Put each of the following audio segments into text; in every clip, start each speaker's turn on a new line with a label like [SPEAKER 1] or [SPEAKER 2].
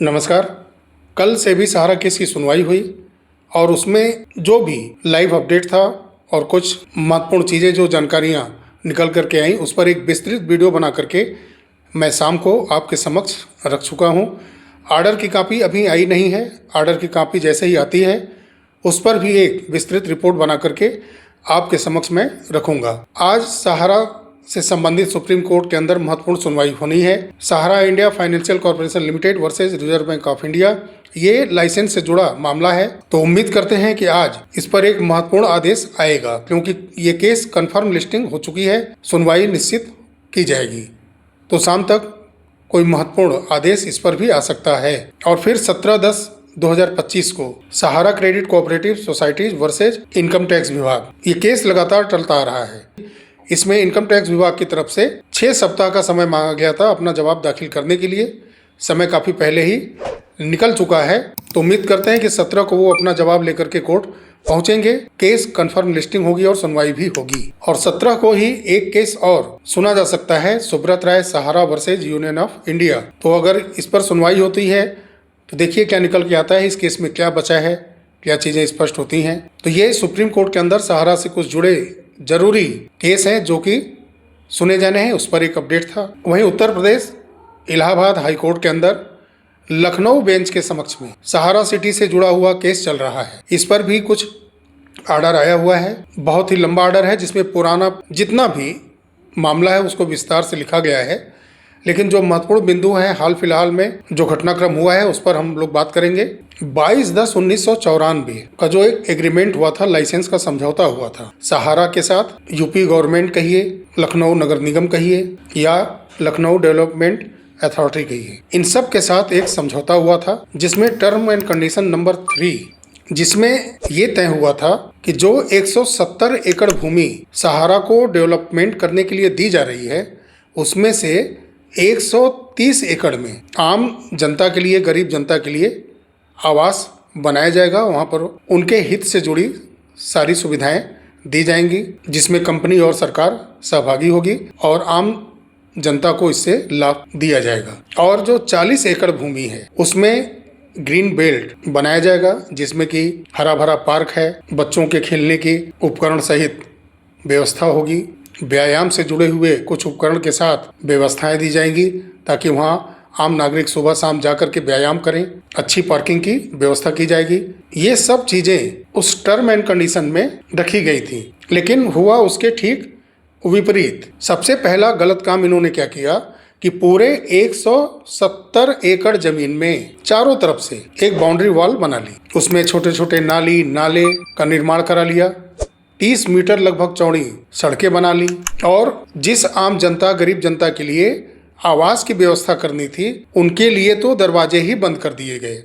[SPEAKER 1] नमस्कार। कल से भी सहारा केस की सुनवाई हुई और उसमें जो भी लाइव अपडेट था और कुछ महत्वपूर्ण चीज़ें जो जानकारियां निकल करके आई उस पर एक विस्तृत वीडियो बना करके मैं शाम को आपके समक्ष रख चुका हूं। आर्डर की कॉपी अभी आई नहीं है। आर्डर की कॉपी जैसे ही आती है उस पर भी एक विस्तृत रिपोर्ट बना करके आपके समक्ष मैं रखूँगा। आज सहारा से संबंधित सुप्रीम कोर्ट के अंदर महत्वपूर्ण सुनवाई होनी है। Sahara India financial corporation limited versus reserve bank of India, ये लाइसेंस से जुड़ा मामला है। तो उम्मीद करते हैं कि आज इस पर एक महत्वपूर्ण आदेश आएगा, क्योंकि ये केस कंफर्म लिस्टिंग हो चुकी है, सुनवाई निश्चित की जाएगी। तो शाम तक कोई महत्वपूर्ण आदेश इस पर भी आ सकता है। और फिर 17/10/2025 को Sahara credit cooperative societies versus income tax विभाग, ये केस लगातार टलता आ रहा है। इसमें इनकम टैक्स विभाग की तरफ से 6 सप्ताह का समय मांगा गया था अपना जवाब दाखिल करने के लिए। समय काफ़ी पहले ही निकल चुका है। तो उम्मीद करते हैं कि 17 को वो अपना जवाब लेकर के कोर्ट पहुंचेंगे। केस कंफर्म लिस्टिंग होगी और सुनवाई भी होगी। और 17 को ही एक केस और सुना जा सकता है, सुब्रत राय सहारा वर्सेज यूनियन ऑफ इंडिया। तो अगर इस पर सुनवाई होती है तो देखिए क्या निकल के आता है, इस केस में क्या बचा है, क्या चीज़ें स्पष्ट होती हैं। तो ये सुप्रीम कोर्ट के अंदर सहारा से कुछ जुड़े जरूरी केस हैं जो कि सुने जाने हैं, उस पर एक अपडेट था। वहीं उत्तर प्रदेश इलाहाबाद हाई कोर्ट के अंदर लखनऊ बेंच के समक्ष में सहारा सिटी से जुड़ा हुआ केस चल रहा है। इस पर भी कुछ आर्डर आया हुआ है। बहुत ही लंबा आर्डर है जिसमें पुराना जितना भी मामला है उसको विस्तार से लिखा गया है, लेकिन जो महत्वपूर्ण बिंदु है हाल फिलहाल में जो घटनाक्रम हुआ है उस पर हम लोग बात करेंगे। 22/10/1994 का जो एक एग्रीमेंट हुआ था, लाइसेंस का समझौता हुआ था सहारा के साथ, यूपी गवर्नमेंट कहिए, लखनऊ नगर निगम कहिए या लखनऊ डेवलपमेंट अथॉरिटी कहिए, इन सब के साथ एक समझौता हुआ था जिसमें टर्म एंड कंडीशन नंबर 3, जिसमें ये तय हुआ था कि जो 170 एकड़ भूमि सहारा को डेवलपमेंट करने के लिए दी जा रही है उसमें से 130 एकड़ में आम जनता के लिए, गरीब जनता के लिए आवास बनाया जाएगा। वहाँ पर उनके हित से जुड़ी सारी सुविधाएं दी जाएंगी, जिसमें कंपनी और सरकार सहभागी होगी और आम जनता को इससे लाभ दिया जाएगा। और जो 40 एकड़ भूमि है उसमें ग्रीन बेल्ट बनाया जाएगा, जिसमें कि हरा भरा पार्क है, बच्चों के खेलने की उपकरण सहित व्यवस्था होगी, व्यायाम से जुड़े हुए कुछ उपकरण के साथ व्यवस्थाएं दी जाएंगी ताकि वहाँ आम नागरिक सुबह शाम जाकर के व्यायाम करें। अच्छी पार्किंग की व्यवस्था की जाएगी। ये सब चीज़ें उस टर्म एंड कंडीशन में रखी गई थी, लेकिन हुआ उसके ठीक विपरीत। सबसे पहला गलत काम इन्होंने क्या किया कि पूरे 170 एकड़ जमीन में चारों तरफ से एक बाउंड्री वॉल बना ली। उसमें छोटे छोटे नाली नाले का निर्माण करा लिया, 30 मीटर लगभग चौड़ी सड़कें बना ली और जिस आम जनता, गरीब जनता के लिए आवास की व्यवस्था करनी थी उनके लिए तो दरवाजे ही बंद कर दिए गए,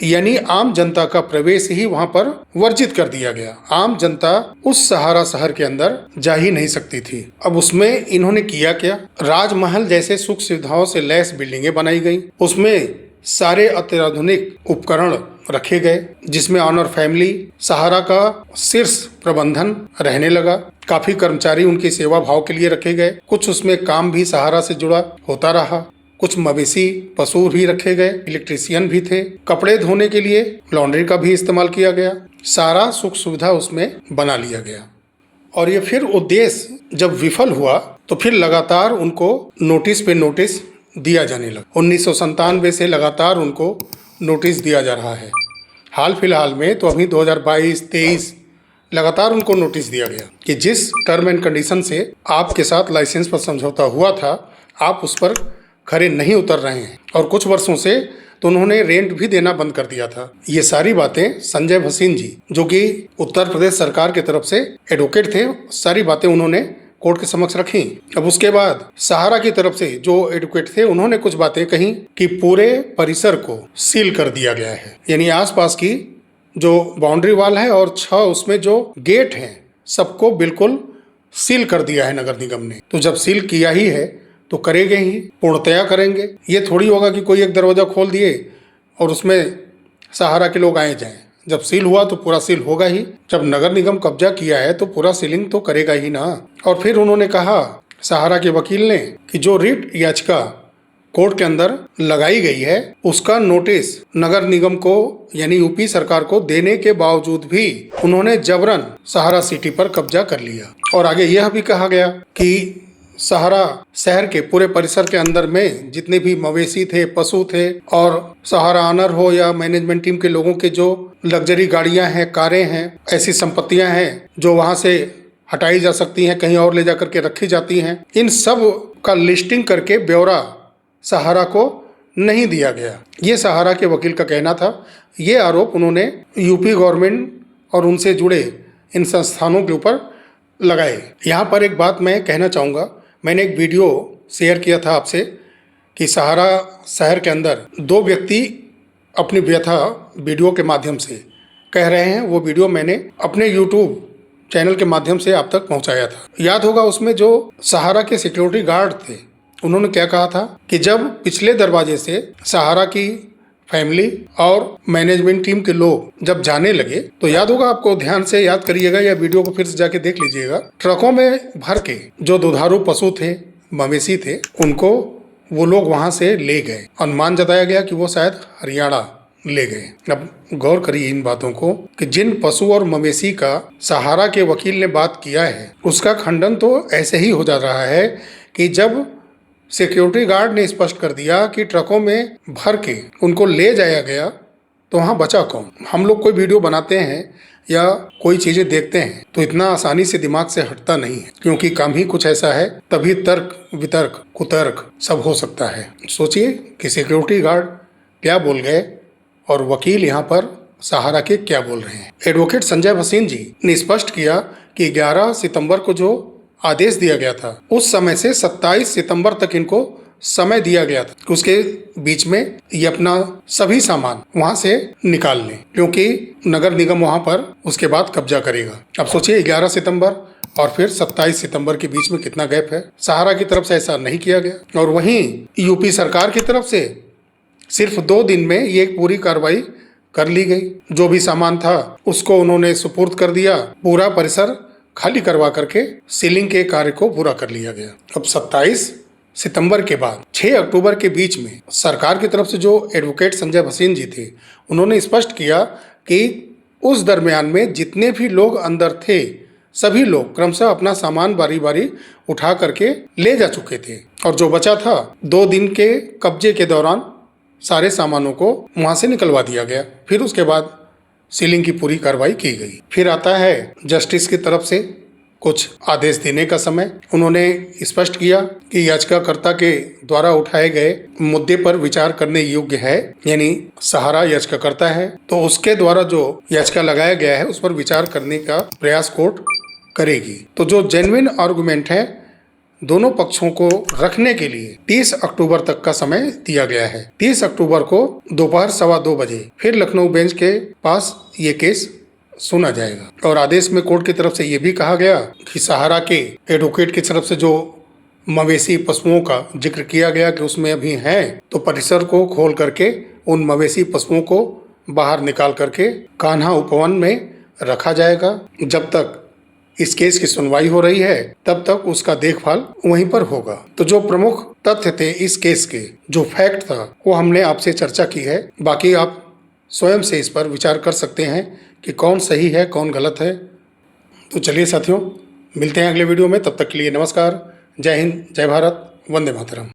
[SPEAKER 1] यानी आम जनता का प्रवेश ही वहां पर वर्जित कर दिया गया। आम जनता उस सहारा शहर के अंदर जा ही नहीं सकती थी। अब उसमें इन्होंने किया क्या, राजमहल जैसे सुख सुविधाओं से लैस बिल्डिंगें बनाई गई, उसमें सारे अत्याधुनिक उपकरण रखे गए, जिसमें ऑनर फैमिली सहारा का शीर्ष प्रबंधन रहने लगा। काफी कर्मचारी उनकी सेवा भाव के लिए रखे गए। कुछ उसमें काम भी सहारा से जुड़ा होता रहा। कुछ मवेशी पशु भी रखे गए, इलेक्ट्रीशियन भी थे, कपड़े धोने के लिए लॉन्ड्री का भी इस्तेमाल किया गया। सारा सुख सुविधा उसमें बना लिया गया। और ये फिर उद्देश्य जब विफल हुआ तो फिर लगातार उनको नोटिस पे नोटिस दिया जाने लगा। 1997 से लगातार उनको नोटिस दिया जा रहा है। हाल फिलहाल में तो अभी 2022-23 लगातार उनको नोटिस दिया गया कि जिस टर्म एंड कंडीशन से आपके साथ लाइसेंस पर समझौता हुआ था आप उस पर खरे नहीं उतर रहे हैं। और कुछ वर्षों से तो उन्होंने रेंट भी देना बंद कर दिया था। ये सारी बातें संजय भसीन जी, जो कि उत्तर प्रदेश सरकार की तरफ से एडवोकेट थे, सारी बातें उन्होंने कोर्ट के समक्ष रखी। अब उसके बाद सहारा की तरफ से जो एडवोकेट थे उन्होंने कुछ बातें कही कि पूरे परिसर को सील कर दिया गया है, यानी आसपास की जो बाउंड्री वॉल है और 6 उसमें जो गेट हैं सबको बिल्कुल सील कर दिया है नगर निगम ने। तो जब सील किया ही है तो करेंगे ही, पूर्णतया करेंगे। ये थोड़ी होगा कि कोई एक दरवाज़ा खोल दिए और उसमें सहारा के लोग आए जाएं। जब सील हुआ तो पूरा सील होगा ही। जब नगर निगम कब्जा किया है तो पूरा सीलिंग तो करेगा ही ना। और फिर उन्होंने कहा सहारा के वकील ने कि जो रिट याचिका कोर्ट के अंदर लगाई गई है उसका नोटिस नगर निगम को यानी यूपी सरकार को देने के बावजूद भी उन्होंने जबरन सहारा सिटी पर कब्जा कर लिया। और आगे यह भी कहा गया कि सहारा शहर के पूरे परिसर के अंदर में जितने भी मवेशी थे, पशु थे और सहारा ऑनर हो या मैनेजमेंट टीम के लोगों के जो लग्जरी गाड़ियां हैं, कारें हैं, ऐसी संपत्तियां हैं जो वहां से हटाई जा सकती हैं, कहीं और ले जाकर के रखी जाती हैं, इन सब का लिस्टिंग करके ब्यौरा सहारा को नहीं दिया गया। ये सहारा के वकील का कहना था। ये आरोप उन्होंने यूपी गवर्नमेंट और उनसे जुड़े इन संस्थानों के ऊपर लगाए। यहाँ पर एक बात मैं कहना चाहूँगा, मैंने एक वीडियो शेयर किया था आपसे कि सहारा शहर के अंदर 2 व्यक्ति अपनी व्यथा वीडियो के माध्यम से कह रहे हैं। वो वीडियो मैंने अपने यूट्यूब चैनल के माध्यम से आप तक पहुंचाया था। याद होगा उसमें जो सहारा के सिक्योरिटी गार्ड थे उन्होंने क्या कहा था कि जब पिछले दरवाजे से सहारा की फैमिली और मैनेजमेंट टीम के लोग जब जाने लगे तो याद होगा आपको, ध्यान से याद करिएगा या वीडियो को फिर से जाके देख लीजिएगा। ट्रकों में भर के जो दुधारू पशु थे, मवेशी थे, उनको वो लोग वहां से ले गए। अनुमान जताया गया कि वो शायद हरियाणा ले गए। अब गौर करिए इन बातों को कि जिन पशु और मवेशी का सहारा के वकील ने बात किया है उसका खंडन तो ऐसे ही हो जा रहा है कि जब सिक्योरिटी गार्ड ने स्पष्ट कर दिया कि ट्रकों में भर के उनको ले जाया गया तो वहाँ बचा कौन। हम लोग कोई वीडियो बनाते हैं या कोई चीज़ें देखते हैं तो इतना आसानी से दिमाग से हटता नहीं है, क्योंकि काम ही कुछ ऐसा है, तभी तर्क वितर्क कुतर्क सब हो सकता है। सोचिए कि सिक्योरिटी गार्ड क्या बोल गए और वकील यहाँ पर सहारा के क्या बोल रहे हैं। एडवोकेट संजय भसीन जी ने स्पष्ट किया कि 11 सितंबर को जो आदेश दिया गया था उस समय से 27 सितंबर तक इनको समय दिया गया था कि उसके बीच में ये अपना सभी सामान वहां से निकाल लें, क्योंकि नगर निगम वहां पर उसके बाद कब्जा करेगा। अब सोचिए 11 सितंबर और फिर 27 सितंबर के बीच में कितना गैप है। सहारा की तरफ से ऐसा नहीं किया गया और वहीं यूपी सरकार की तरफ से सिर्फ 2 दिन में ये पूरी कार्रवाई कर ली गई। जो भी सामान था उसको उन्होंने सुपुर्द कर दिया, पूरा परिसर खाली करवा करके सीलिंग के कार्य को पूरा कर लिया गया। अब 27 सितंबर के बाद 6 अक्टूबर के बीच में सरकार की तरफ से जो एडवोकेट संजय भसीन जी थे उन्होंने स्पष्ट किया कि उस दरमियान में जितने भी लोग अंदर थे सभी लोग क्रमशः अपना सामान बारी बारी उठा करके ले जा चुके थे और जो बचा था 2 दिन के कब्जे के दौरान सारे सामानों को वहां से निकलवा दिया गया। फिर उसके बाद सीलिंग की पूरी कार्रवाई की गई। फिर आता है जस्टिस की तरफ से कुछ आदेश देने का समय। उन्होंने स्पष्ट किया कि याचिकाकर्ता के द्वारा उठाए गए मुद्दे पर विचार करने योग्य है, यानी सहारा याचिकाकर्ता है तो उसके द्वारा जो याचिका लगाया गया है उस पर विचार करने का प्रयास कोर्ट करेगी। तो जो जेन्युइन आर्गुमेंट है दोनों पक्षों को रखने के लिए 30 अक्टूबर तक का समय दिया गया है। 30 अक्टूबर को दोपहर 2:15 बजे फिर लखनऊ बेंच के पास ये केस सुना जाएगा। और आदेश में कोर्ट की तरफ से ये भी कहा गया कि सहारा के एडवोकेट की तरफ से जो मवेशी पशुओं का जिक्र किया गया कि उसमें अभी हैं, तो परिसर को खोल करके उन मवेशी पशुओं को बाहर निकाल करके कान्हा उपवन में रखा जाएगा। जब तक इस केस की सुनवाई हो रही है तब तक उसका देखभाल वहीं पर होगा। तो जो प्रमुख तथ्य थे इस केस के, जो फैक्ट था, वो हमने आपसे चर्चा की है। बाकी आप स्वयं से इस पर विचार कर सकते हैं कि कौन सही है कौन गलत है। तो चलिए साथियों, मिलते हैं अगले वीडियो में। तब तक के लिए नमस्कार, जय हिंद, जय भारत, वंदे मातरम।